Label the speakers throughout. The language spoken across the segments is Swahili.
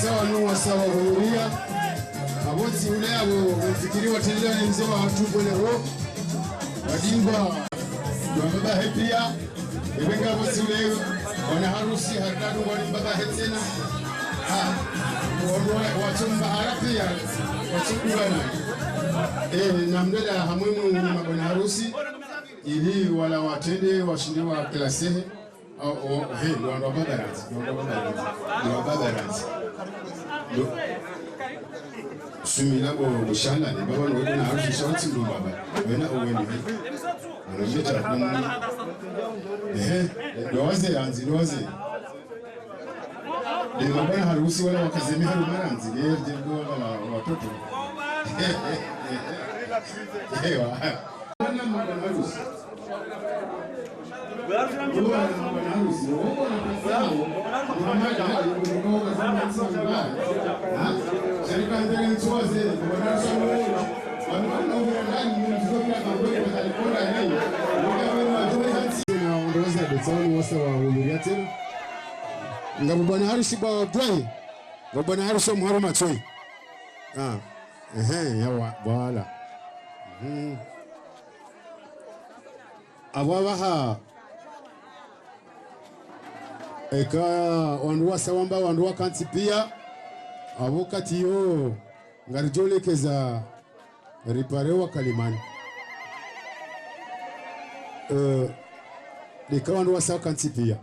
Speaker 1: Sawa nuwa sawa huria aboti ule abo mfikiriwa tendele mzima watu bole ro wadimba baba hepia ibenga aboti ule wana harusi hatadu wali baba hetena watumba harapia watukubana namdada hamwemu mabwana harusi ili wala watende washindi wa klasehe ndo ndo babaranzi sumila bo bushala ni baba ngo na harusi shawti ndo baba wena oweni anojeta namuni doze ni mabwana harusi wala wakazemi haru maranzi ndio wala watoto ewa wana mabwana harusi Ngabwana harusi ba dwai ngabwana harusi mharuma choi yawa bala awawaha eka wanduwa sawamba wanduwa kanti pia avokati yo ngarijolekeza riparewa kalimani leka wanduwa sawa kanti pia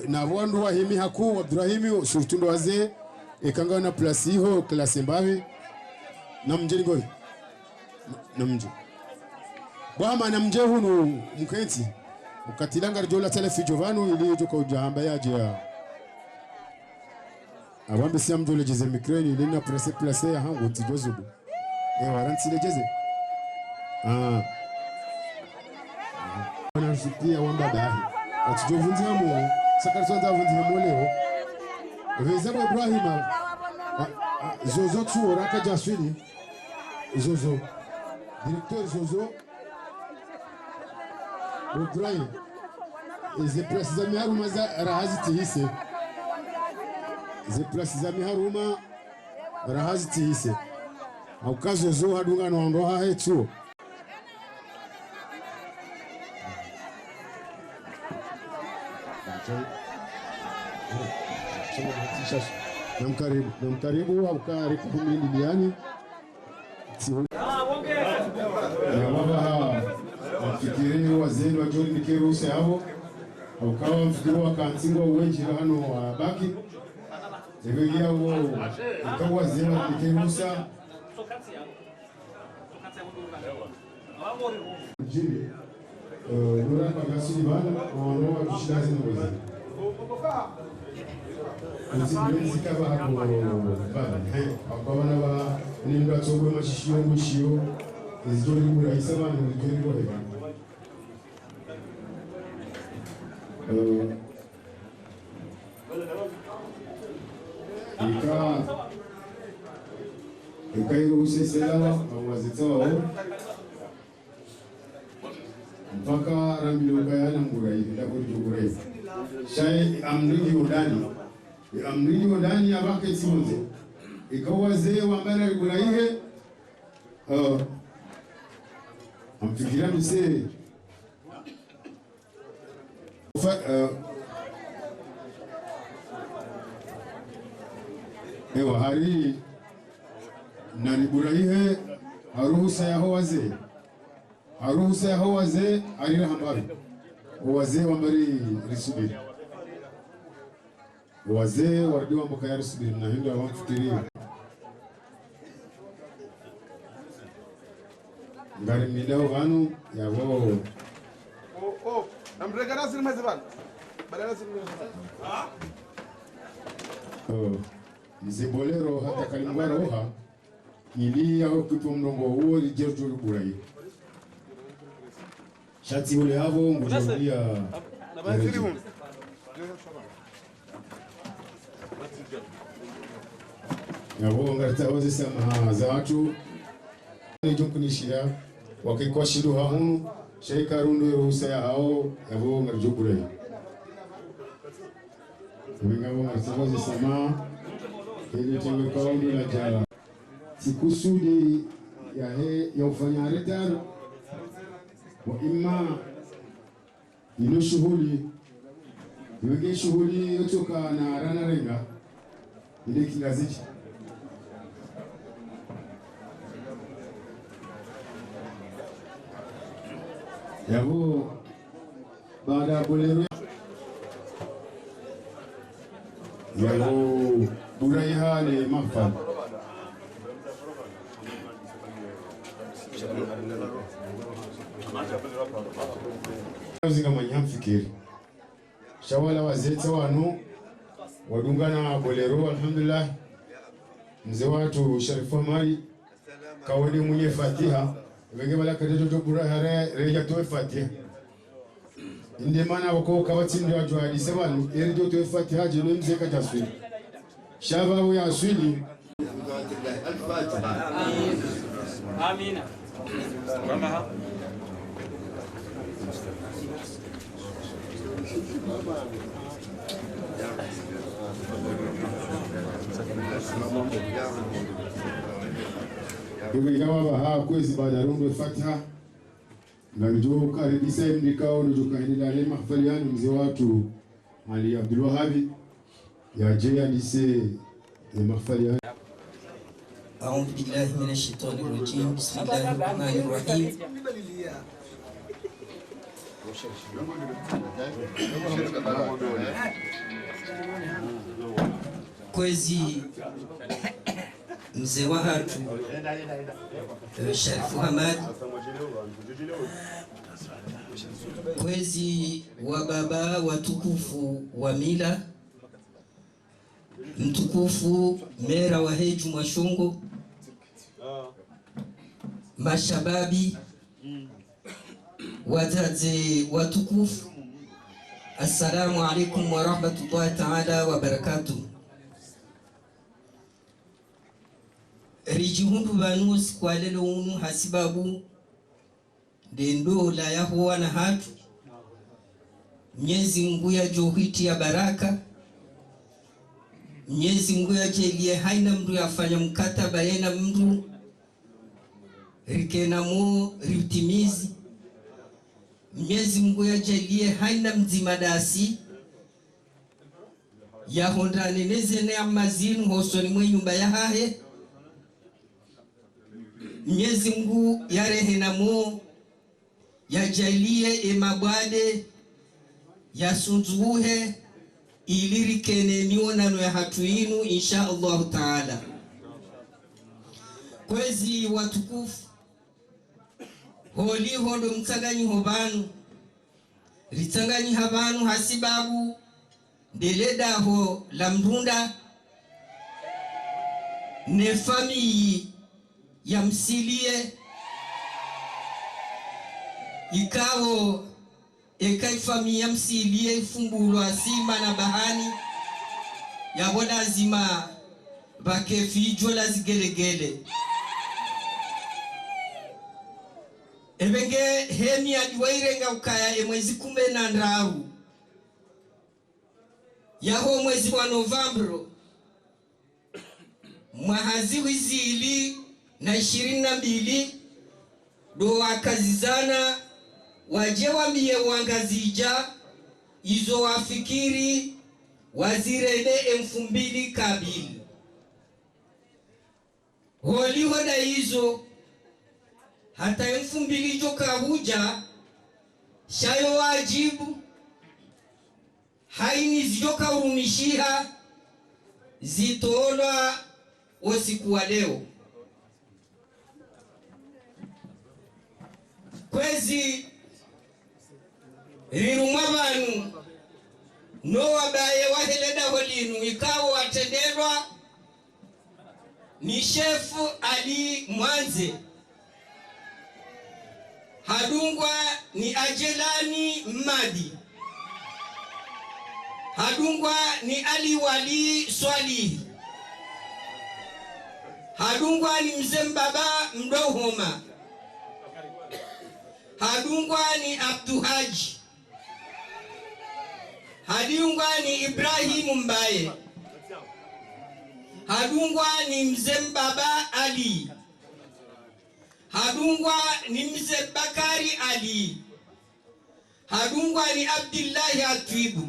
Speaker 1: na wanduwa himi haku Abdurahimi surtundo waze ekanga na plasi ho klasi mbavi na mjeni goi na mje bwama na mje hunu mkenti ukatilanga jola telefi Jovano ili joka ujahamba yaje abambe si amjole jeze mikreni ili na place ya hangu tijozubu waranti lejeze wana shipia wamba dahi atijovunzi hamu sakarisonza vunzi hamu leo vezabo Ibrahima Zozo tu raka jaswini Zozo directeur Zozo Ibrahim ze precisa mi haruma za rahazi tihise ze precisa mi haruma rahazi tihise au kazo zo hadunga no ndo ha hetu namkaribu au karibu kumiliani baba wafikirini wazeni wa John Nikerusi hao au kawa mfikiri wa kantingo wenji hano wabaki ebegia wo ikawa wazeni wa Nikerusi jini nura kwa gasini bana wanoa kushidazi na wazeni Nzi kaba hapo baba akabana ba nimba tsogo mashishio ngushiyo izjori muri isaba ngujori rohe ikairuhusu selawa awazitoa mpaka rambiluka yana ngurai ndakuri ngurai shai amridi udani abake timonze ikawaze wambara nguraihe amfikira bise ewa hari nani buraihe haruhusa yaho wazee arira hambari wazee wambari risubiri wazee wardiwa mbaka risubiri na hinda wamfikiria ngari midao vanu yavo
Speaker 2: namrekana siri mazivan badala siri
Speaker 1: mzibolero hata kalimwara oha ili yao kipo mrongo huo lijeto luburai shati ule havo ngujodia yavo ngarita wazi sama za watu nijukunishia wakikwa shiru hahunu sheika rundu ruhusa ya hao yavo ngarjoburai Wengabo martabazi sama ili tengo kaundu la jala sikusudi ya ufanya retar wa imma ino shughuli wenge shughuli yotoka na rana renga ile kilazichi yabo baada bolero yabo buraiha ni mahfal zinga manyamfikiri shawala wazete wanu wadungana bolero alhamdulillah mzee watu Sharifu Amari kawedi mwenye Fatiha wenge bala kadeto buraiha reja toe Fatiha inde mana wako kawatindi watu hadise wanu erijo toe Fatiha jeno mzee kataswili shababu ya aswili
Speaker 3: آمين. رمها.
Speaker 1: Tumegawa baha kwezi baada rundu Fatiha nalijo karibisa mdikao ndio kaendelea mahfali yani mzee watu Ali Abdul Wahabi ya jea lise ya mahfali
Speaker 4: أعوذ بالله من الشيطان الرجيم بسم الله الرحمن الرحيم kwezi mzee wa hatu Sharifu Hamad kwezi wa baba watukufu wa mila mtukufu mera wa Heju Mwashongo mashababi wazazi watukufu, assalamu alaikum wa rahmatullahi ta'ala wa barakatuh. Rijihundu banus kwa lelo unu hasibabu dendo la yahuwa na hatu Mwenyezi Mungu ya johiti ya baraka, Mwenyezi Mungu ya jelie haina mdu yafanya mkataba yena mdu rikena mu riutimizi. Mwenyezi Mungu ya jelie haina mzima dasi ya honda neneze ne amazinu hosoni mwe nyumba ya hahe. Mwenyezi Mungu ya rehena mu ya jelie emabwade ya sunzuhe ilirikene mionano ya hatu inu insha Allah taala. Kwezi watukufu holi hondo mtsanganyi hobanu ritsanganyi habanu hasibabu ndeleda ho la mrunda ne famii ya msilie ikawo ekaifamia msilie ifumbulwa sima na bahani yabo lazima bakefijo lazigelegele ebenge hemi adiwairenga ukaya emwezi 16 yaho mwezi wa Novembro mwahazi wizili na 22 do wakazizana waje wambie wangazija izo wafikiri wazirede 2000 kabili holi hoda hizo hata 2000 jo kahuja shayo wajibu haini zijoka urumishiha zitolwa usiku wa leo kwezi rirumwa banu no wabaye waheleda holinu ikawa watenderwa ni shefu Ali Mwanze, hadungwa ni Ajelani Mmadi, hadungwa ni Ali Wali Swali, hadungwa ni Mzembaba Mdohoma, hadungwa ni Abduhaji, hadungwa ni Ibrahim Mbaye, hadungwa ni Mzembaba Ali, hadungwa ni Mzee Bakari Ali, hadungwa ni Abdillahi Atibu,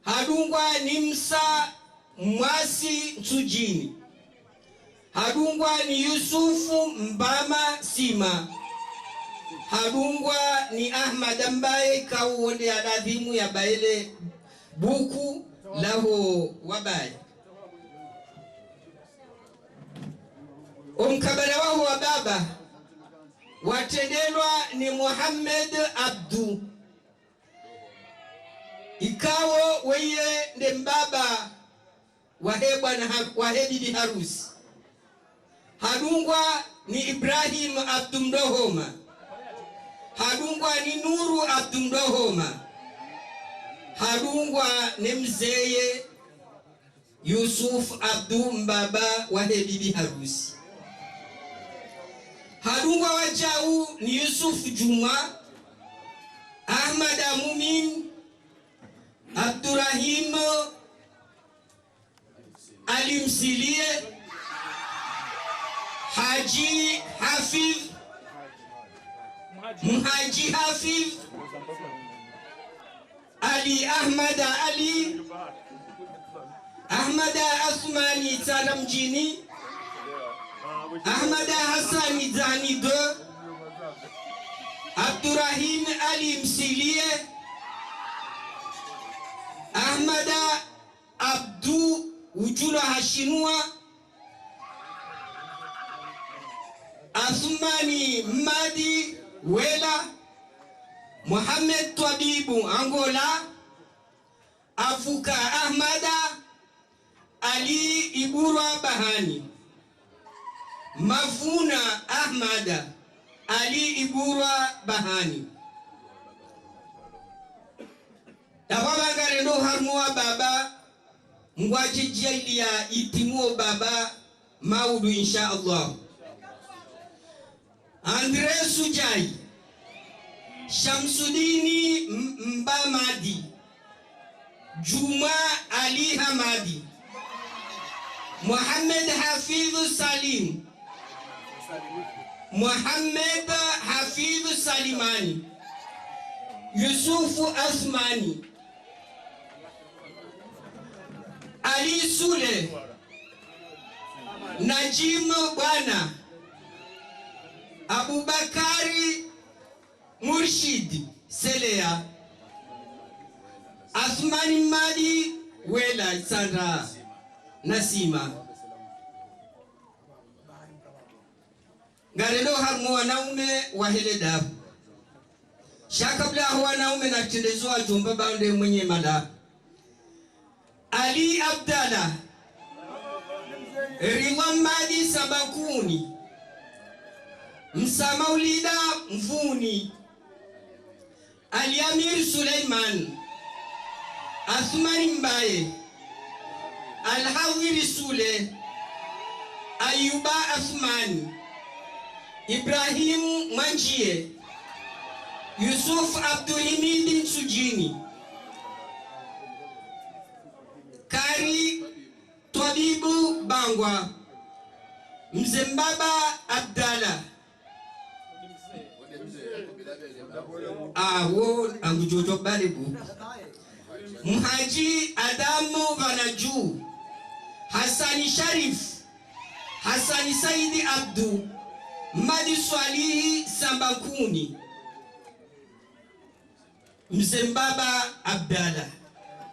Speaker 4: hadungwa ni Msa Mwasi Msujini, hadungwa ni Yusufu Mbama Sima, hadungwa ni Ahmad ambaye kauonde adadhimu ya baile buku laho wabaye umkabala waho wa baba watendelwa ni Muhammad Abdu ikawo weye nde mbaba wahe bibi harusi, hadungwa ni Ibrahim Abdu Mdohoma, hadungwa ni Nuru Abdu Mdohoma, hadungwa ni mzeye Yusuf Abdu mbaba wahe bibi harusi, hadungwa wajau ni Yusuf Juma, Ahmad Amumin, Abdurrahim Ali Msilie, Haji Hafidh, Mhaji Hafidh, Ali Ahmad Ali, Ahmad Asmani Tala Mjini, Ahmad Hassani Zani Do, Abdurrahim Ali Msilie, Ahmad Abdu Ujula Hashinua, Asmani Madi Wela, Muhammad Twabibu Angola, Afuka Ahmada Ali Iburwa Bahani, Mafuna Ahmada Ali Iburwa Bahani, Tawabangare ndo harmuwa baba ngwajijia ilia itimuo baba maudu insha Allah. Andre Sujai, Shamsudini Mbamadi, Juma Ali Hamadi, Muhammad Hafidh Salim, Muhammad Hafidh Salimani, Yusufu Asmani, Ali Sule, Najim Bwana, Abubakari Murshid Selea, Asmani Madi Wela Sandra Nasima. Garelo harmu wanaume wahele dabu. Shakabla wanaume na tendezwa jumba bande mwenye mala. Ali Abdallah, Rimamadi Sabakuni, Msamaulida Mfuni, Aliamir Suleiman, Athmani Mbaye, Alhawiri Sule, Ayuba Athmani, Ibrahim Manjie, Yusuf Abdulhamid Sujini, Kari Twabibu Bangwa, Mzembaba Abdallah, wo angujojo balibu, Mhaji Adamu Vanaju, Hassani Sharif, Hassani Saidi Abdu, Madi Swalihi Sambakuni, Mzembaba Abdallah,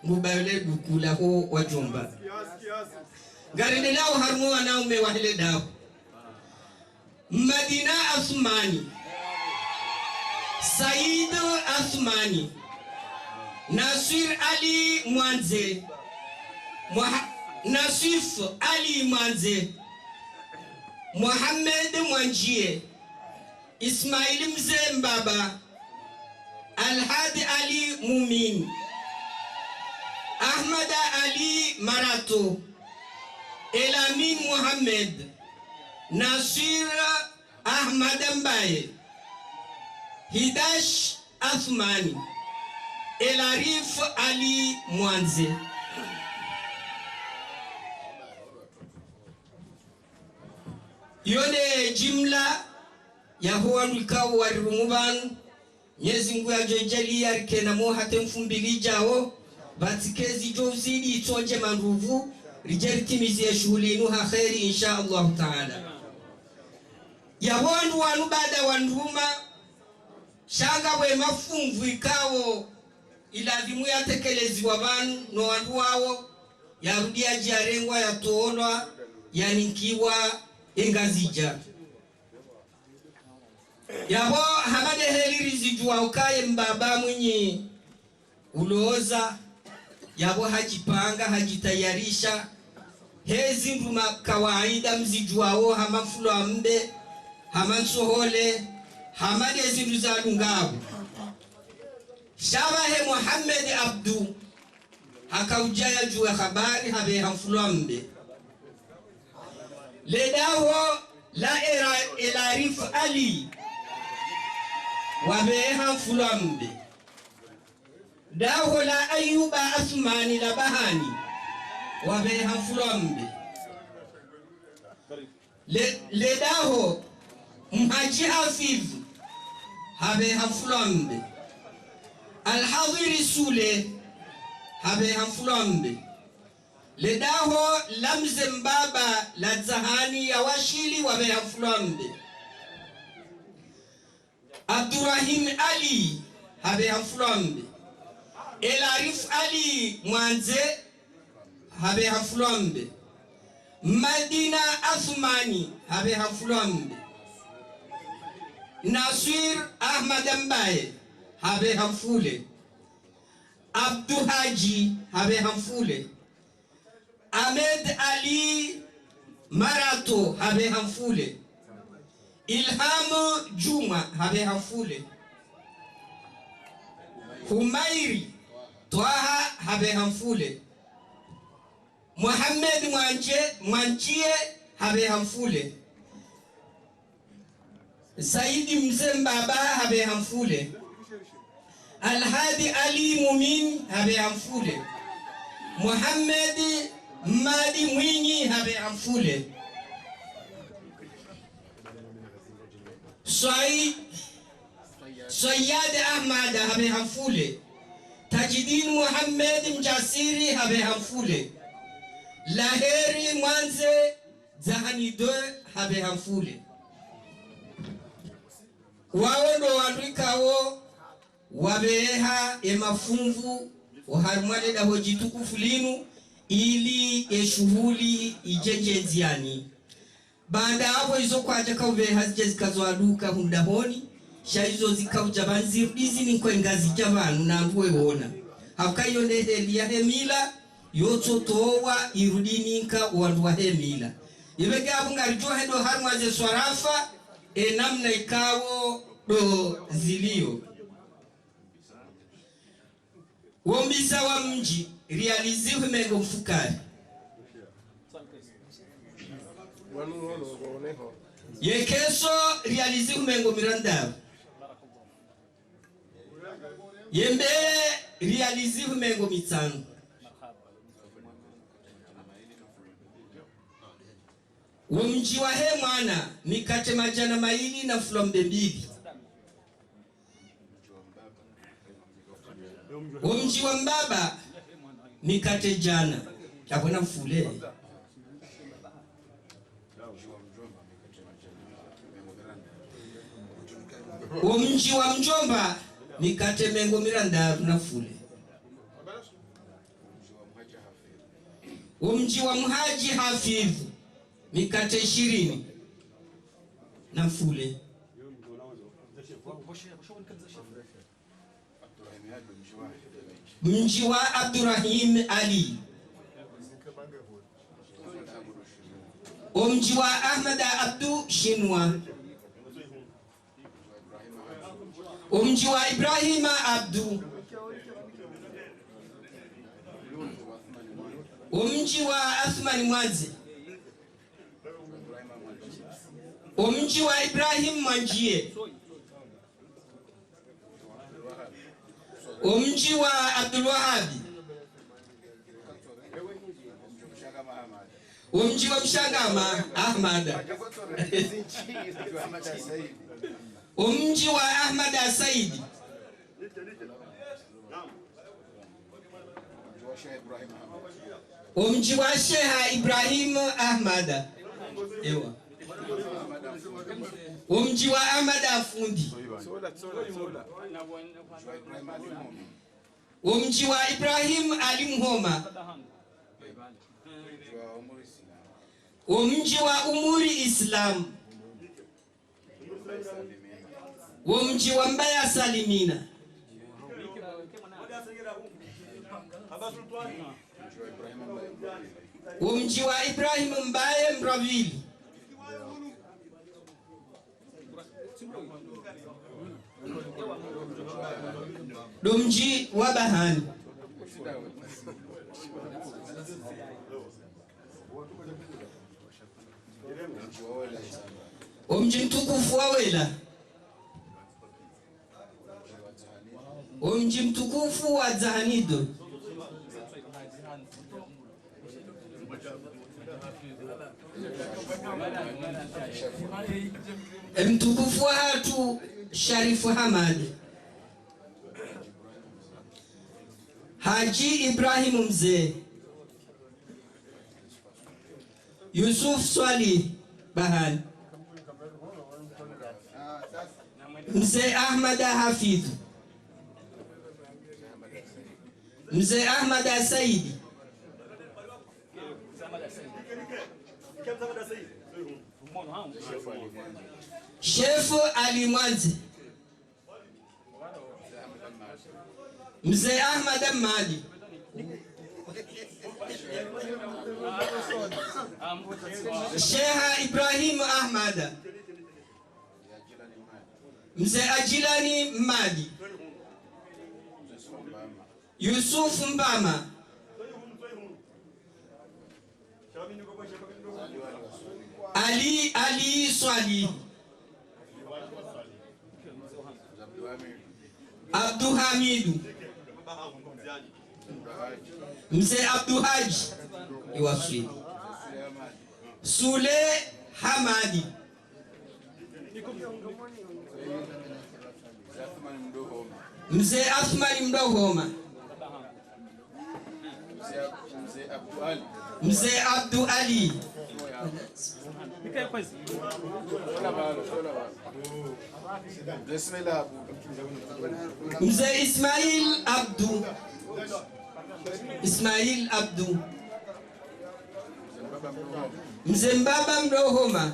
Speaker 4: Mubayole Bukula ho wajomba. Garinde lao harmu wanaume wa hile dao. Madina Athmani, Said Athmani, Nasir Ali Mwanze, Nasif Ali Mwanze, Muhammad Mwanjie, Ismail Mzembaba, Alhadi Ali Mumin, Ahmad Ali Marato, Elamin Muhammad, Nasir Ahmad Mbaye, Hidash Athmani, Elarif Ali Mwanze. Yone jimla ya huwa mwikao wa Rumubanu, Nyezi Mungu ya jojeli ya rikena mohate mfumbili jao, batikezi jozidi itonje manruvu, rijeri timizi ya shuhuli inuha khairi insha Allah ta'ala. Ya wandu wanu bada wanduma, shanga we mafungu ikawo ilazimu ya tekelezi wabanu no wandu wao, ya rudia jiarengwa ya toonwa, ya ninkiwa engazija. Yabo hamade heliri zijua ukaye mbaba mwenye ulooza. Yabo hajipanga, hajitayarisha. Hezi nduma kawaida mzijuao hamafulo ambe, hamansohole, hamade zinduza lungabu. Shabahe Muhammad Abdu hakaujaya juwe habari habe hamfulo ambe. Ledaho la Elarif Ali wabeha fulambe. Daho la Ayuba Athmani la Bahani wabeha fulambe. Ledaho Mhaji Hafidh habeha fulambe. Alhawiri Sule habeha fulambe. Ledaho Lamzembaba la Zahani ya Washili wabeha fulambe. Abdurrahim Ali habeha fulambe. Elarif Ali Mwanze habeha fulambe. Madina Athmani habeha fulambe. Nasir Ahmad Mbaye habeha fule. Abdu Haji habeha fule. Ahmed Ali Marato habeha fule. Ilham Juma habeha fule. Humairi Twaha habeha fule. Muhammad Mwanjie habeha fule. Saidi Mzembaba habeha fule. Alhadi Ali Mumin habeha fule. Muhammad Madi Mwinyi habeha fule. Sayyad Ahmad habeha fule. Tajidin Muhammad Mjasiri habeha fule. Laheri Mwanze Zahani 2 habeha fule. Wao ndo wandikawo wabeha emafunvu waharumale da hojitukufu linu ili eshuhuli ijeje ziani. Baada hapo hizo kwaje kauve hazije zikazoaduka hundahoni shaizo zikauja banzirudizi ni kwa ngazi javanu na nguwe wona hakayo ndeheli ya hemila yoto towa irudini nka wandu wa hemila ibega abunga rijohe do harumwaze swarafa namna ikawo do zilio Wombiza wa mji realizi humengo mfukari. Yekeso realizi humengo mirandao. Yembe realizi humengo mitano. Womji wa he mwana mikate majana maili na flombe mbili. Womji wa mbaba mikate jana yakona mfule. Womji wa mjomba mikate mengo miranda na fule. Womji wa mhaji hafidhu mikate 20 na fule. Mji wa Abdurrahim Ali. Mji wa Ahmad Abdu Shinwa. Mji wa Ibrahim Abdu. Mji wa Athman Mwanzi. Mji wa Ibrahim Manjie. Mji wa Abdul Wahabi. Mji wa Mshangama Ahmad. Mji wa Ahmad Saidi. Mji wa Sheikh Ibrahim Ahmad. Ewa. Mji wa Ahmad Afundi. Mji wa Ibrahim Ali Mhoma. Mji wa Umuri Islam. Mji wa Mbaya Salimina. Mji wa Ibrahim Mbaye Mravili. Mji wa Bahani. Mji mtukufu wa Wela. Mji mtukufu wa Zahanido. Mtukufu wa Hatu Sharifu Hamad. Haji Ibrahim Mzee. Yusuf Swali Bahani. Mzee Ahmad Hafidh. Mzee Ahmad Saidi. Shefu Ali Mwanzi. Mzee Ahmad Mali. Sheikh Ibrahim Ahmad. Mzee Ajilani Mali. Yusuf Mbama. Ali Swali. Abdu Hamidu. Mzee Abdu Haji Iwafri. Sule Hamadi. Mzee Athmani Mdohoma. Mzee Abdu Ali. Mzee Ismail Abdu. Ismail Abdu. Mzee Mbaba Mdohoma.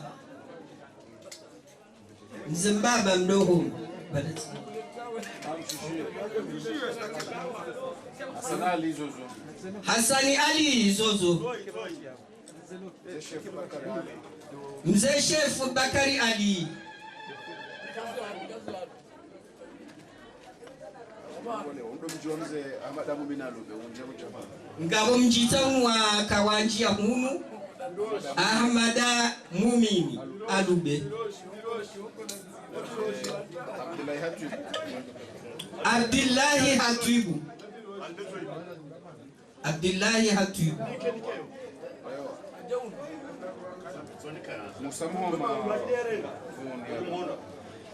Speaker 4: Mzee Mbaba Mdohoma. Hasani Ali Zozo. Mzee Shefu Bakari Ali. ngabo mjita wa kawanji ya hunu Ahmada Mumini Alube Abdullahi Hatibu Abdullahi Hatibu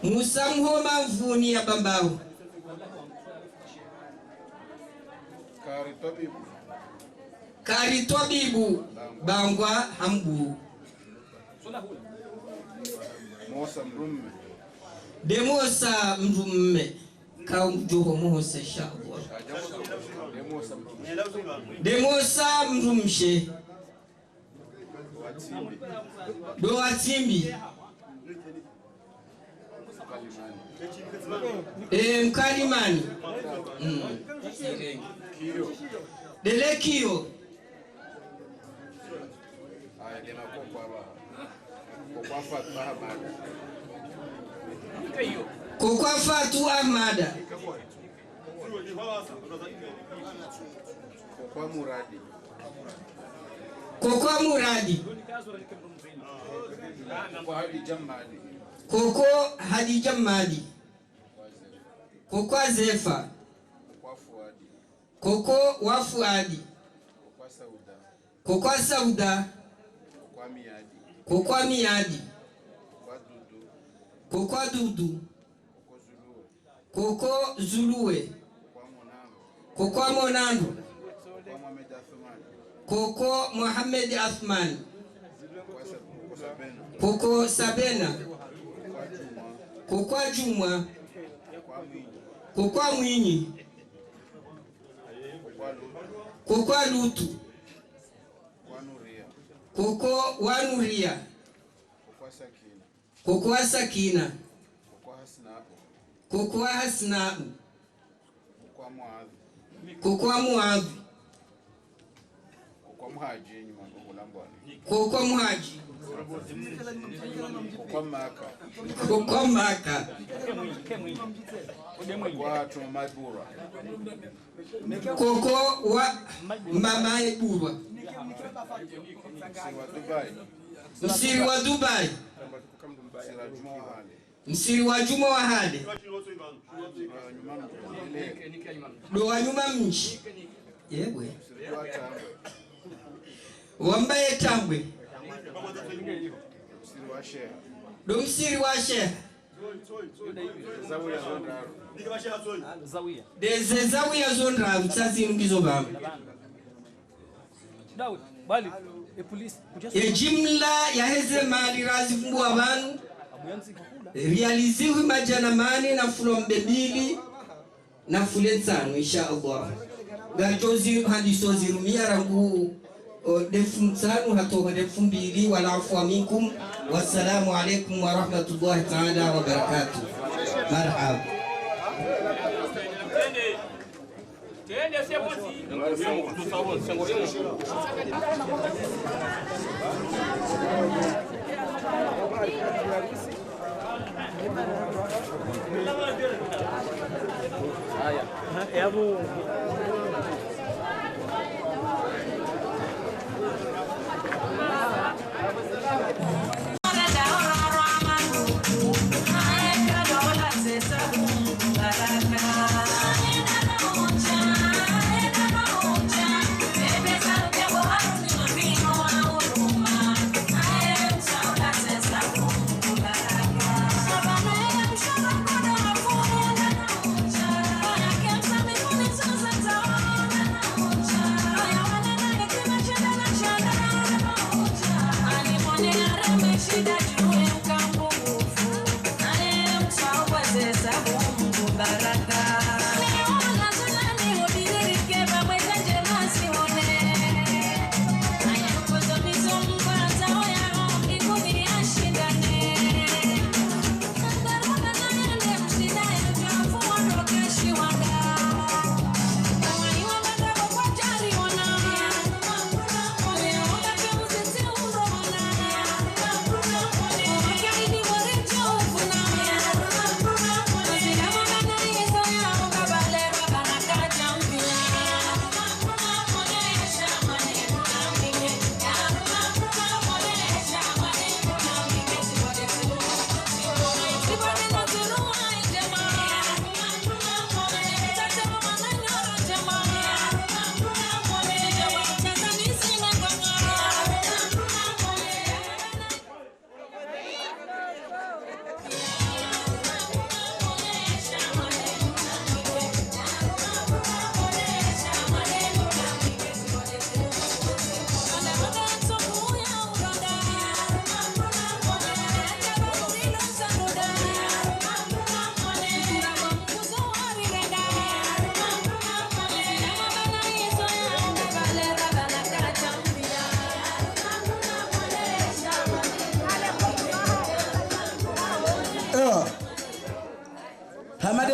Speaker 4: Musa Mhoma Mvuni ya Bambao Karitobibu Bangwa Hambu Demosa Mrumme Kaumjoho Mosa Shabwa Demosa Mrumshe Doatimbi Mkalimani Delekio Kokwa Fatu Ahmada Kokwa Muradi Koko Hadija Madi Kokwa Zefa Koko Wafuadi Kokwa Sauda Kokwa Miadi Kokwa Dudu Koko Zuluwe Kokwa Monandu Koko Mohamed Athman Koko Sabena Kokwa Jumwa Kokwa Mwinyi Kokwa Lutu Koko Wanuria Kokwa Sakina Kokwa Hasna Kokwa Muadhi Kokwa Muhaji Kokwa Maka Koko wa Mama Ebura Msiri wa Dubai Msiri wa Juma wa Hade Do wa nyuma mchi yewe Wambaye Tambwe Do msiri wa Sheikh Deze Zawiya Zonra Msazi Mgizo Bama Jimla ya heze mali razi fungu abanu realiziwi majanamani na fulombe bili na fuletsano insha Allah gajozi hadisozi rumia rangu defumtsanu hatoka defumbili wala afwa minkum wassalamu alaikum wa rahmatullahi ta'ala wa barakatuh marhaba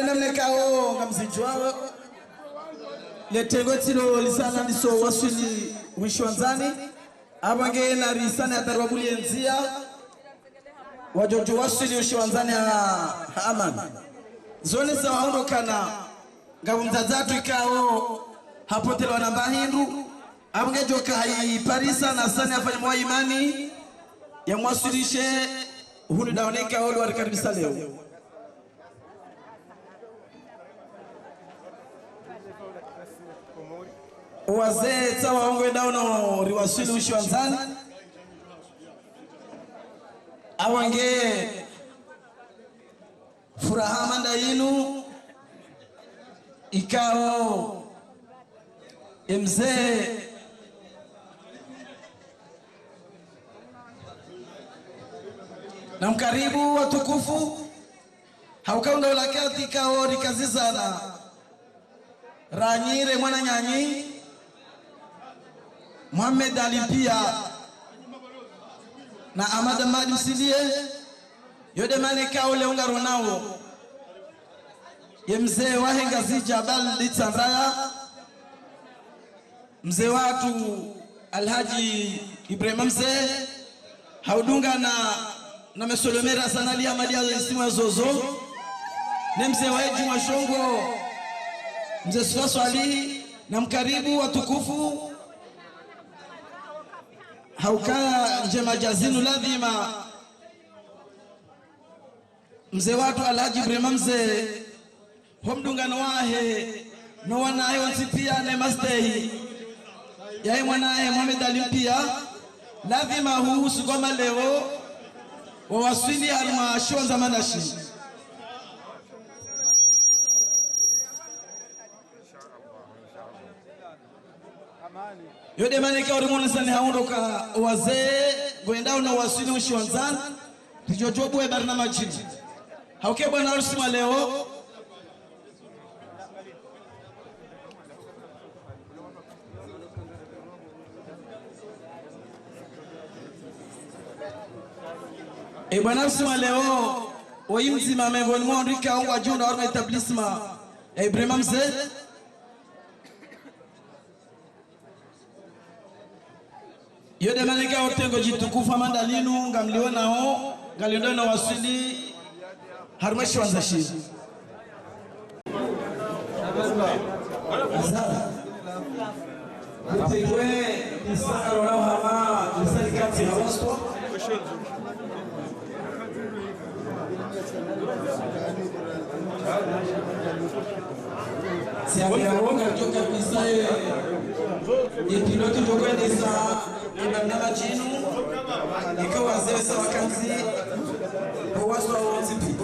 Speaker 5: ngenda mnekao ngamzijwa letengo tilo lisana ndiso wasuli wishwanzani abange na risana atarwabulie nzia wajojo wasuli wishwanzani aman zone za waondokana ngabumzazatu ikao hapotelo namba hindu abange joka hai parisa na sana afanye mwa imani ya mwasilishe hunu daoneka wale walikaribisa leo. Wazee tawa ongwe dauno riwasili ushwanzani awange furaha manda yinu ikao mzee na mkaribu watukufu haukaunda ulakati kao rikazizana ranyire mwana nyanyi Muhammad Ali pia na Ahmad Madi Usilie yode mane kao leunga ronao ye mzee wahenga zijabal litsandraya mzee watu Alhaji Ibrahim mzee haudunga na mesolomera sana lia mali ya isimu zozo ne mzee wa Juma Shongo mzee Swaswali na mkaribu watukufu haukaa njema jazinu ladhima mzee watu Alhaji Ibrahim mzee homdungano wahe no wanae wansipia ne mastei yae mwanae Muhammad Ali pia ladhima huu sugoma leo wawasili alma shonza manashi yode maneka urimona sana haondoka wazee goendao na wasili ushwanzan tijojobu barna majini hauke bwana harusi leo bwana harusi leo waimzima mevoni mwandika wa junda wa etablissement Ibrahim mzee yode maneka otengo jitukufa mandalinu ngamliona ho ngalindo na wasili harmashi wanzashi Kutikwe isaro na hama isarikati hawasto siakia wonga joka pisaye yepiloti jokwe nisa ibana jinu ikawa zesa wakanzi waso wozipi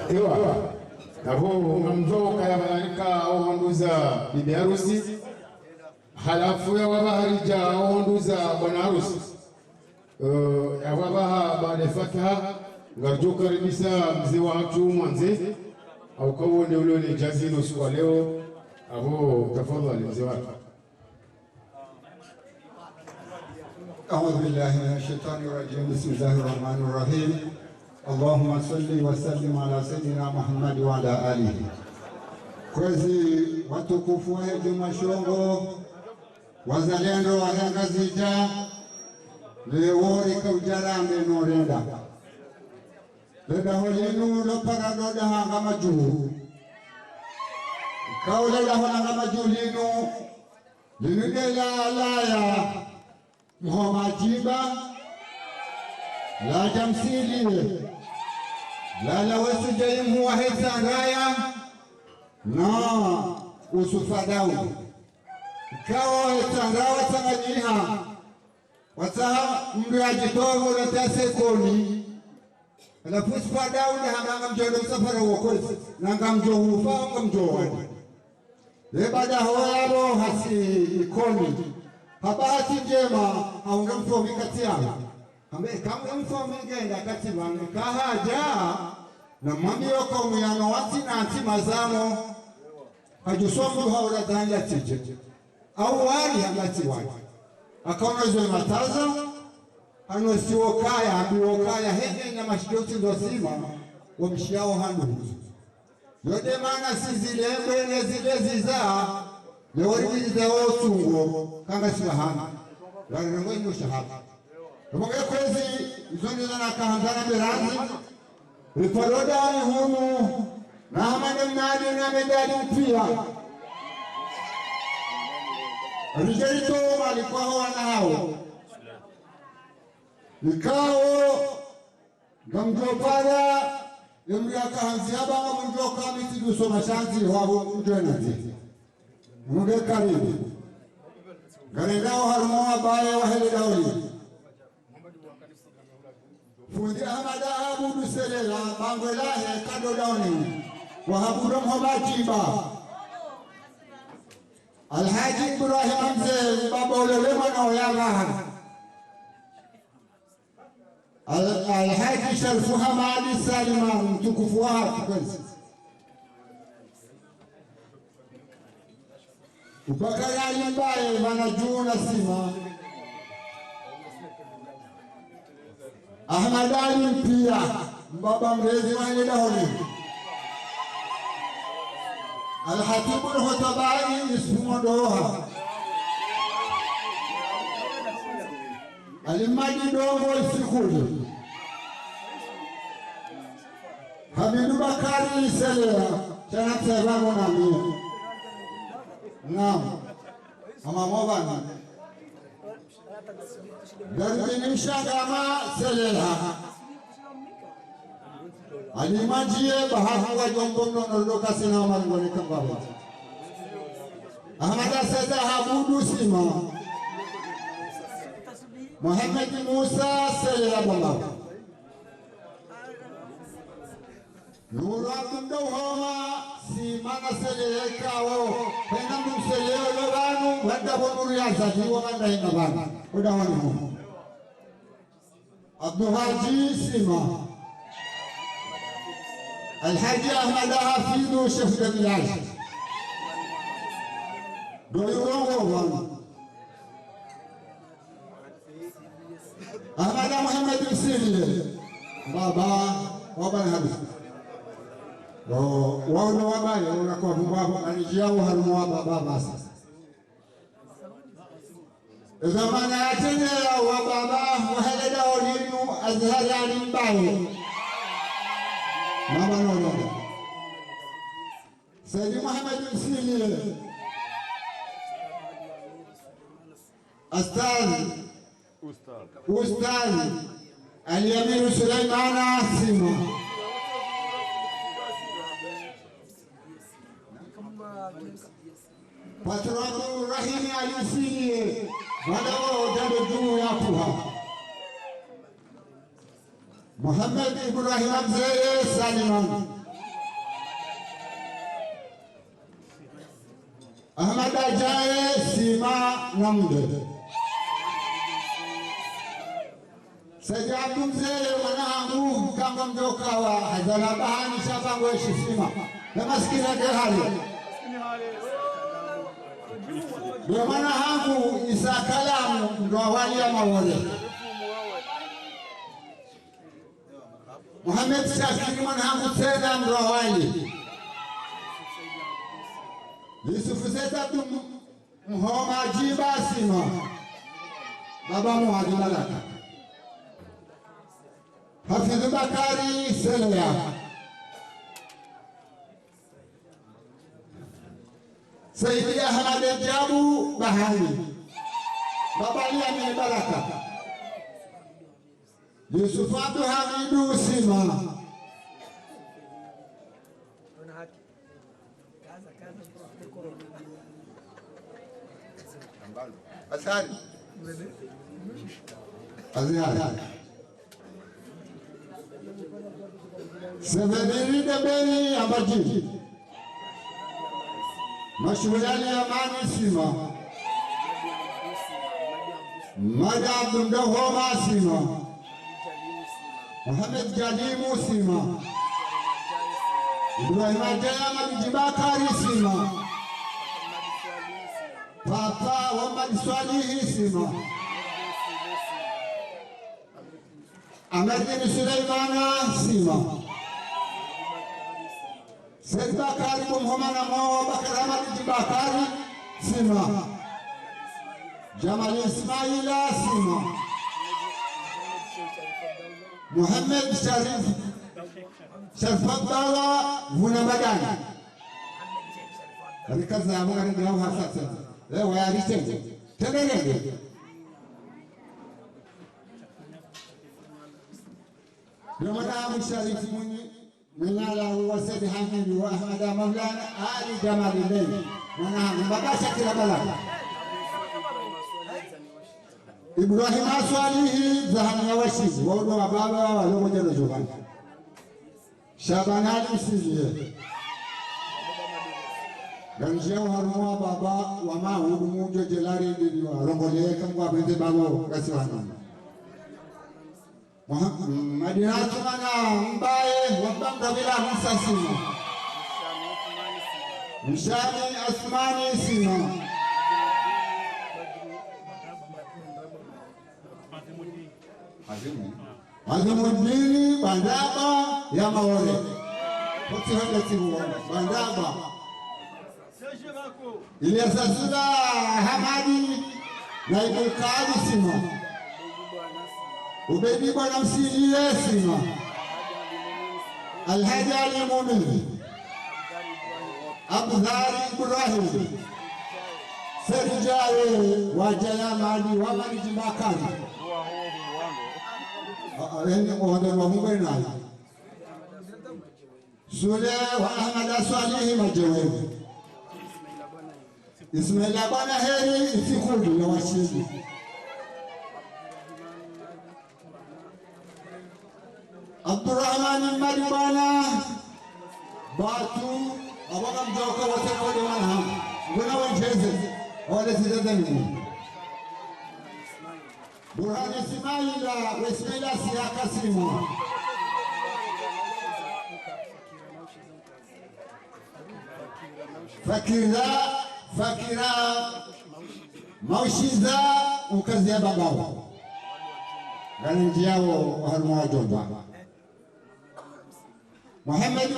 Speaker 1: Ewa, nabo ngamzoka ya malaika ohonduza bibi harusi halafu ya wabaharija ohonduza bwana harusi ya wabaha baada fataha ngarjoka rebisa mzee watu mwanze au kawone ulole jazino siku leo abo tafadhali mzee watu.
Speaker 6: أعوذ بالله من الشيطان الرجيم بسم الله الرحمن الرحيم اللهم صل وسلم على سيدنا محمد وعلى آله kwezi watukufu wa Juma Shongo wazalendo wahenga zija leo ikaujarambe norenda beda holinu lopara doda hanga majuu kaula hanga majuu linu dela alaya Muhammajiba la jamsili la wasijayimu wa hisa raya na usufa Daudi ikawa tangawa tanganyiha wataha mdu ajitovu na tasekoni ala puspa Daudi hamanga mjodo msafara wokozi nanga mjohu fa ngamjoani le baada hoyabo hasi ikoni habati njema haungamfomi kati yao hambe kama mfomi ngenda kati wangu kahaja na mami wako muyano wati na anti mazamo hajusomu haula dhanja tije au wali hamati wali akaona zoe mataza hano siwokaya ambiwokaya henge na mashidoti ndosima wamshiao hanu yote mana sizilembwe ne zile ziza lewari zao tungo kanga sibahana wala nango imusha hapa Tumonge kwezi izoni zana kahandana miranzi Rifaroda ni humu na hamane mnadi na medali mpia Rijerito walikuwa wana hao Nikao Gamjopara Yumria kahanzi haba Mjoka miti duso mashanzi Wabu mjwenati Munge karibu Garendao harumoa baye wa heli dauli Fundi Ahmad Abudu Selela Bangwelahe Kado Dawni Wahabudu Mhobajiba Alhaji Ibrahim Hamze Baba Ulelema na Oyagaha Alhaji Sharfu Hamadi Salima mtukufu wa haki Ubakari Mbaye wanajuna sima Ahmad Ali pia mbaba mrezi wa Daudi Al-Hatibu al-Hotabani ismu Doha Al-Madi Dongo Isikuli Hamidu Bakari Selea Chana Tsevango na mimi Naam Ama mwabana Darubini Mshagama Selela Alimajie bahamu wa jombo mnondoka sina marungoni kambaba Ahmada Seda Habudu Sima Muhammad Musa Selela Bamba Nuru Abdullah Simana Selela Kao Penam Selela Lobanu Wanda Bonuru Yazati Wanda Inabana Udah wani Abdul Haji Sima Al-Haji Ahmad Hafidu Syekh Damiyaj Doyurongo Ahmad Muhammad Sili Baba Waban Habis Wauno wabaye unakuwa mbaba anijiao harumu wababa basa Zamana ya tenera wa baba muheleda olinu azhari alimbaye Mama nono Sayyidi Muhammad Msili Ustaz Al-Yamir Sulaimana Sima Patronu Rahimi Alisini Wadawo Dado Juu ya Puha Muhammad Ibrahim Abzee Saliman Ahmad Ajaye Sima Namde Sajabu Mzee Wanangu Kamba Mjokawa Hazala Bahani Shabango Shifima Na maskina Gehali Ndio maana hangu Isa Kalamu ndo awali ya mawole Muhammad Shakiri mwana hangu Seda ndo awali Yusufu Seda Mhoma Jiba Sima Baba Muhadi Malaka Hafidhu Bakari Selea Sayyidi Ahmad Jabu Bahani Baba Ali Baraka Yusuf Abdul Hamidu Sima Bakari Azihari Seveniri Debeni Abaji Mashuhuriani Amani Sima Mada Abdundahoma Sima Muhammad Jalimu Sima Ibrahim Ajayama Jibakari Sima Papa Muhammad Swalihi Sima Ahmedin Sulaimana Sima Said Bakari Muhammad Amawa Bakar Ahmad Jibakari Sima Jamal Ismaila Sima Muhammad Sharif Abdallah Vunamadani Alikaza Amara Grau Hassan leo yarishe tenelele Ramadan Sharif Mwenala wasedi Hamid wa Ahmad Maulana Ali Jamal Lay mwana mbadasha kila balaa Ibrahim Aswalihi Zahana Washi waudo wa baba walomoja na Jovani Shaban Ali Msilie Ganjia harumwa baba wa mahudu mujo jelari ndiwa rongoleka mwa bende bago kasiwana Madinatu mana mbaye wabanga bila Musa Sima Mshani Asmani Sima Azimuddini Bandaba ya Maole Koti handa tibuwa Bandaba Ilyasasula Hamadi na Ibukadi Sima Ubedi Bwana Msilie Sima Alhaji Ali Mumin Abdhari Ibrahim Serijawe Wajayamadi Wamani Jimbakari Ene muhadan wa mubena Sule wa Ahmad Swalihi Majewe Ismaila Bwana Heri Ifikudi na Washidi Abdurrahman Madibana Batu Abaka Mjoka Wasekode Manham Guna Wancheze Wale Sidadani Burhan Ismaila wa Ismaila Siaka Simu Fakira Maushiza Ukazia Babao Gani njiao Harumwa Jomba Muhammad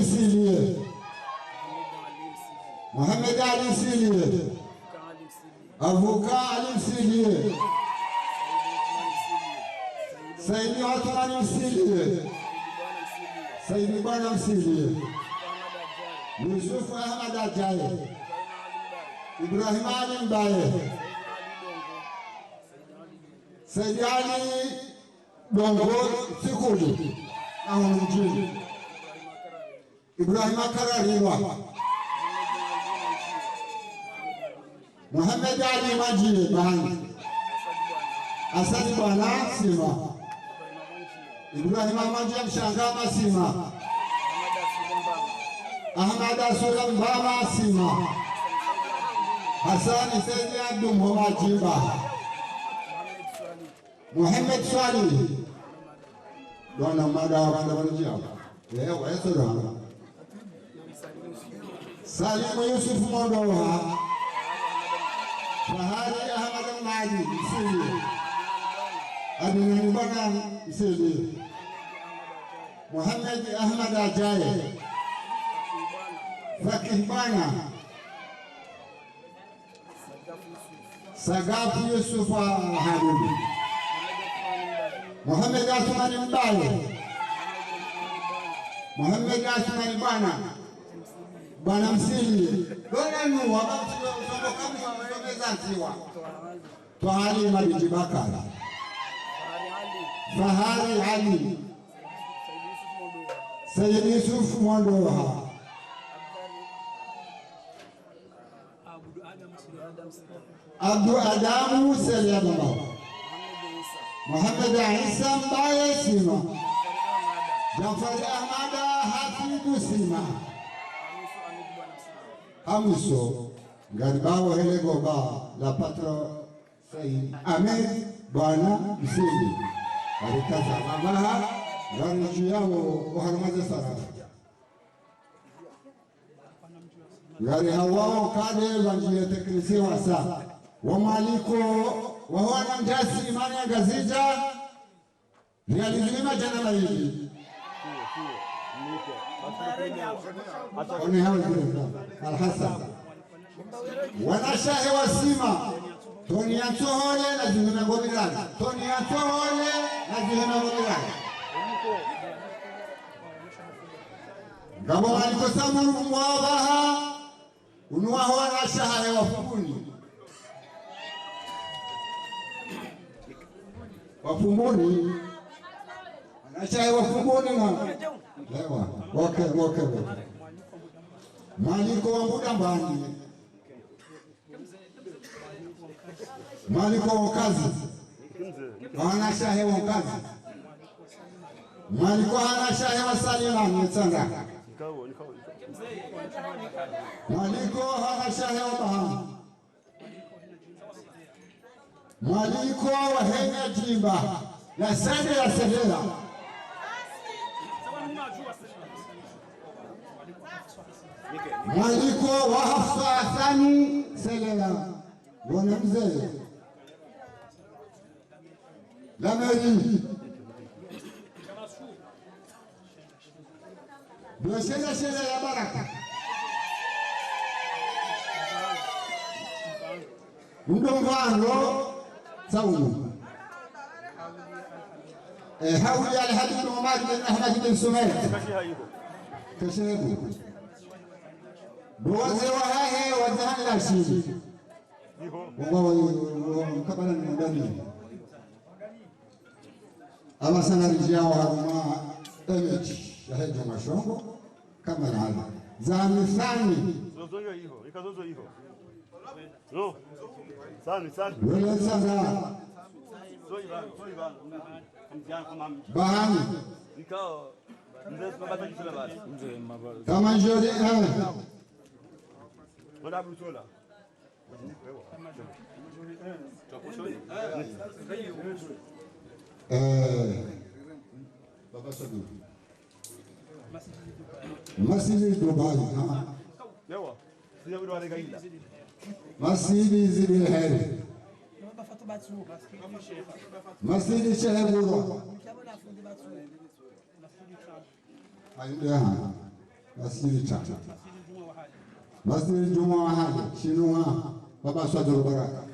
Speaker 6: Msilie Muhammad Ali Msilie Avuka Ali Msilie Saidi Othmani Msilie Saidi Bwana Msilie Yusuf Ahmad Ajaye Ibrahim Ali Mbaye Saidi Ali Dongo Sikuli Ahunjili Ibrahim Karariwa Muhammad Ali Majid Bahani Asadi Bwana Sima Ibrahim Majid Mshangama Sima Ahmad Asulam Bama Sima Hassan Saidi Abdul Muhammad Jiba Muhammad Swali Dona Mada Wanda Wanjia Leo Esra Salim Yusuf Mondoha Fahari Ahmad Mahdi Msili Adinani Bana Msili Muhammad Ahmad Ajaye Fakih Bana Sagafu Yusuf Haruni Muhammad Asmani Mbaye Muhammad Asmani Bana Msili Dona Nuwa Zanziwa Tuhali Maliji Bakara Fahari Ali Sayyid Yusuf Abdu Adamu Selia Bamba, Muhammad Isa Mbaye Sima, Jafari Ahmada Hafidu Sima, Hamuso Garbawo Hele Goba La Patro Sayyid Ahmed Bwana Msindi Arikaza Mabaha Gari yao uharamaze sana Gari hawao kade wanjie tekrisi wasa Wamaliko wawana mjasi imani ya gazija Realizima jana la hili Oni hao zile Al-Hassan Wanashahe wasima Toni ya tohole na zihuna gomirani Toni ya tohole na zihuna gomirani Gabo walikosamu mwabaha Unuwaho wanashahe wafunguni Wafunguni Wanashahe wafunguni na Lewa Woke Maliko wa muda mbani Maliko wakazi Wanashahe wakazi Maliko wanashahe wasalima Metsanga Maliko wanashahe wabahamu Maliko wahenya jimba La sende ya sedela Maliko wahafsa athani Sedela Bwana mzee Lameri Biashara shera ya baraka Mdongano Saulu Hauli al-Hadid bin Umar bin Ahmad bin Sumayr Kashebu Boze wahahe wazahani la shiri Mungu mkabala ni ndani Ama sana rijao haruma Emechi Shahejo mashongo Kama na hali Zami thani
Speaker 7: Zozo hiyo ikazozo hiyo No Sani
Speaker 6: Wele sana Bahani
Speaker 7: Nikao Mzee mabata kisula basi
Speaker 6: Kama njori
Speaker 7: Wala butola
Speaker 6: Baba Sabi Masjidi Dubai
Speaker 7: Yawa Sija wido wale gaila
Speaker 6: Masjidi Zidil Heri Masjidi Shehe Buro Masjidi Chata Masjidi Juma Wahadi Shinua Baba Swadoro Baraka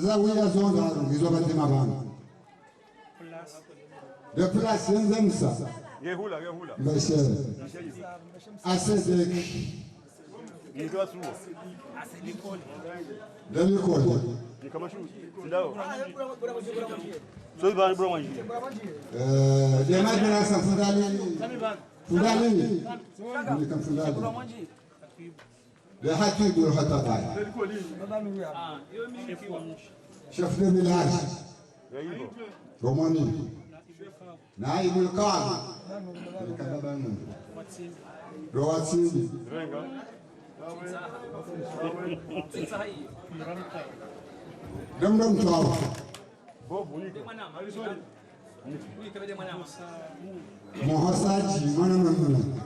Speaker 6: Zawiya zonda Gizo Batima Bana De place Yenzemsa
Speaker 7: Yehula
Speaker 6: Meshe Asedek
Speaker 7: Nikiwa suo
Speaker 6: Demi Kole
Speaker 7: Nikamashu Sindao So ibani bro manji
Speaker 6: Dema Dirasa Fundali Nika Fundali Le Hatibu Hatabai Chef de village Romani Naibu Al-Qadi Nikababanu Rowatsindi
Speaker 7: Renga
Speaker 6: Dum Tau
Speaker 7: Bobu niko
Speaker 6: Mohasaji Mana Manu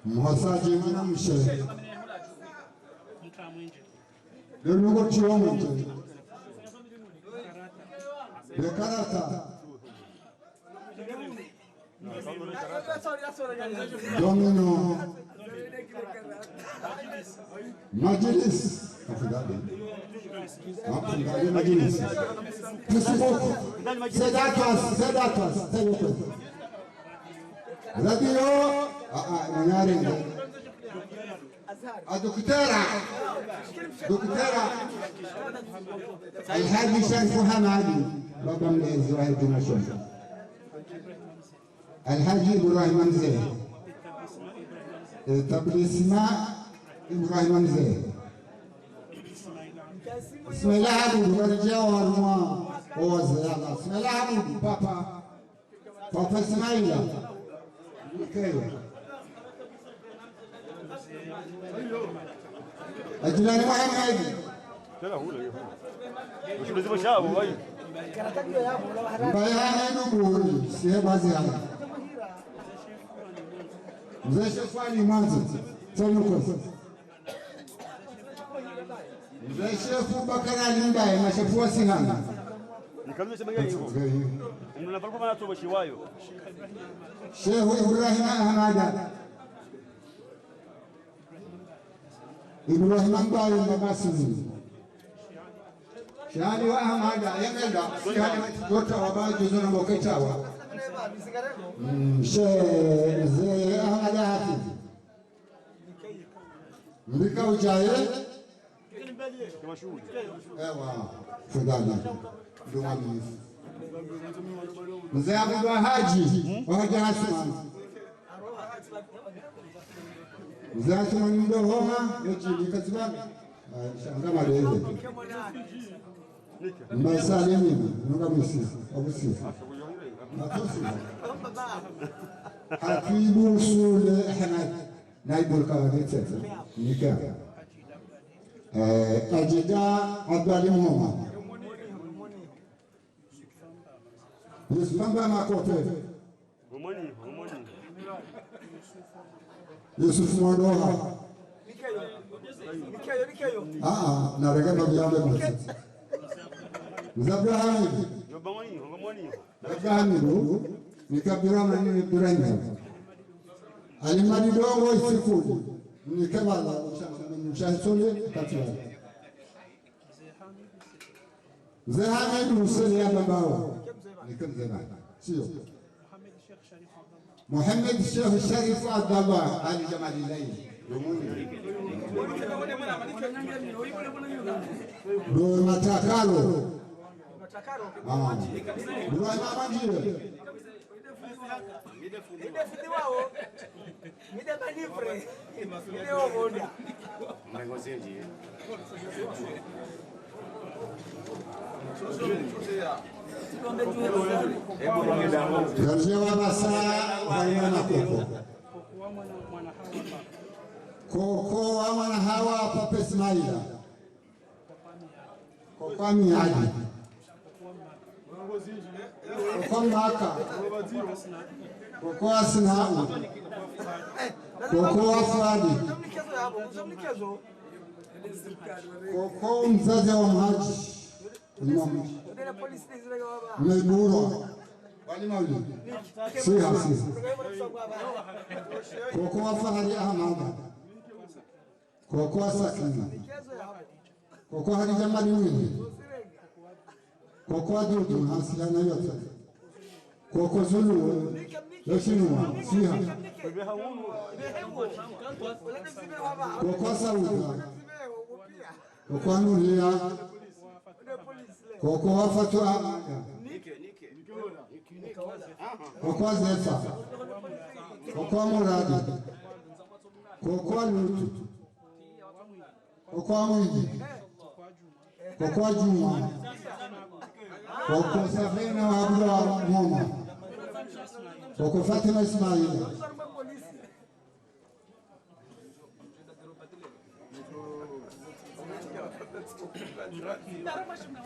Speaker 6: Mohasaji Mana Mshe Denugo Chiwamu Bekarata Domino Majelis Majelis Sedatas Radio Manare Doktora Al-Hadi Sharifu Hamadi Baba mlezi wa Hedi Nashon Al-Haji Ibrahim Mzee Tablisma Ibrahim mzee Bismillah abudu warejea warumwa owazeana Bismillah abudu Papa Ismaila Mkewe Ajilani Muhammad
Speaker 7: Tela hula hiyo. Ushibizima shabo wapi?
Speaker 6: Mbaya ndugu sihe bazi hapa Mzee Shefani mwanzo Tonuko Mzee Shefu Bakara Lindaye na Shefu wa Singanga
Speaker 7: Nikamze sema hiyo. Mnapalikuwa bana tu bashiwayo.
Speaker 6: Shehu Ibrahim Hamada Ibrahim Mbaye Mbasini Shani wa Hamada yamenda shani wote wabaji zona moketawa Shehe Hamada Hafi Mbika ujaye
Speaker 7: Kama shughuli.
Speaker 6: Ewa fudani Nduma mifu Mzee Abdul Haji Wahaji Hasman Mzee Hasman Mdohoma Yochili Kazibani Shanga Madewe Mbasalini Nunga Mwisisi Wabusisi Hakibu Sule Ahmad Naibul Kawagitete Nika Ajida Abdali Muhammad Yusufamba Makope
Speaker 7: Gomoni.
Speaker 6: Yusuf Mwandoha na rega babiambe mwasi Mzabra Hamid
Speaker 7: Gomoni.
Speaker 6: Hamidu nikabira mani Ibrahim Alimadi dongo isifudi nikabala mshahsole katika Mzee Hamid Hussein ya babao nikamzema sio Muhammad Sheikh Sharif Abdallah Ali Jamalilaini do matakalo do mamanjire
Speaker 8: Mide manivre mide oboda
Speaker 6: Kanjewa basa wanyana Koko wa mwana hawa Papa Ismaila Koko miadi Koko maka Koko asinau Koko afadi Koko mzazi wa mhaji Meburo Wali mauli Siha Koko wa Fahari Ahmad Koko wa Sakina Koko Hari Jamali Wili Koko wa Dudu Hasilana yote Koko Zulu Yoshinua Siha Koko wa Sauda Koko wa Nuria Koko wa Fatua Koko wa Zefa Koko wa Muradi Koko wa Lutu Koko wa Mwiji Koko wa Juma Koko Safina wa Abdullah Mwoma Koko Fatima Ismaila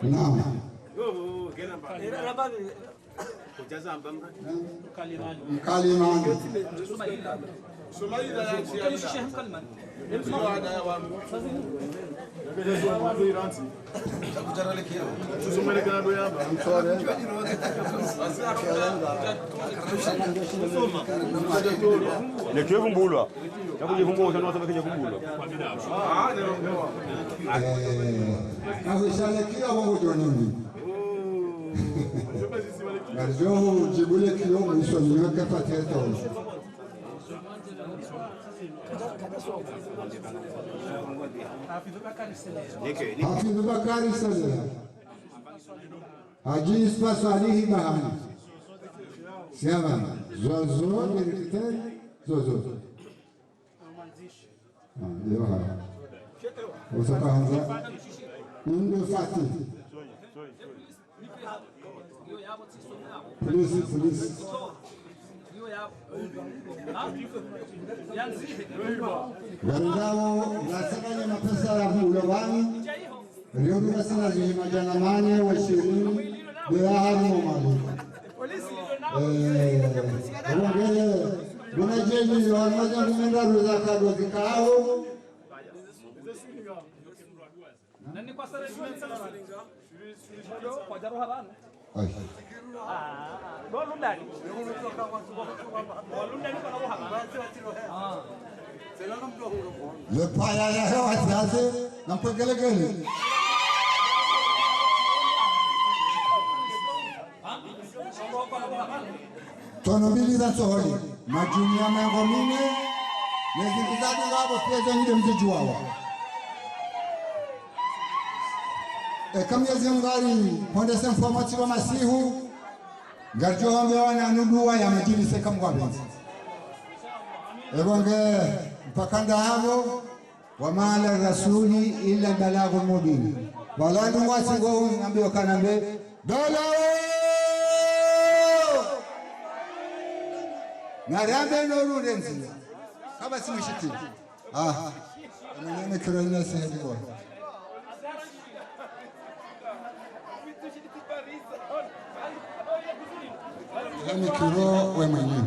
Speaker 6: Naam Mkalimani
Speaker 7: Lekio kumbulwa. Yakuja kumbulwa sana watu bakija kumbulwa.
Speaker 6: Kahushalekio wangu jonini Garjo jibule kio mwisho niweke pateto Hafidh Bakari Saleh Haji Ispa Salihi Bahani Siama Zozo Direkteri Zozo Ndio haya. Usakaanza. Ndio fati. Polisi. Wenzao nasema mapesa ya Mulobani. Leo tunasema ni majanamane wa 20 bila hamu mali. Ngere buna jeji wanaja kumenda ruza kado zikao.
Speaker 3: Nani kwa sare kwa jaro harana. Dolu ndani.
Speaker 6: Le paya ya hewa tiaze na mpegelegele. Tono mbili za soholi majuni ya mengo mine nezikizadi ngabo pia nide mzijuwawa kamyezi ngari ponde semfomati wa masihu garjo hombe wana nuduwa ya majini seka mwabenzi ebonge mpakanda havo wa maala rasuli illa balagu mubini walandu wasigo ngambio kanambe dolawo Narambe no rurenzi. Kaba simishiti. Mwenye kirona sehemu kwa. Hani kiro we mwenye.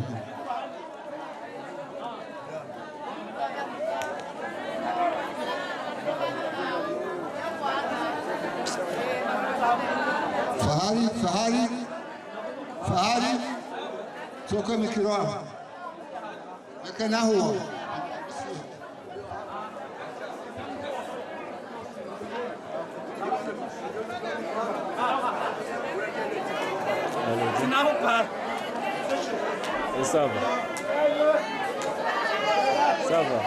Speaker 6: Fahari. Soko mikiro. Lakini huo
Speaker 3: Sinaopa.
Speaker 9: Ça va.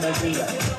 Speaker 10: Nigeria.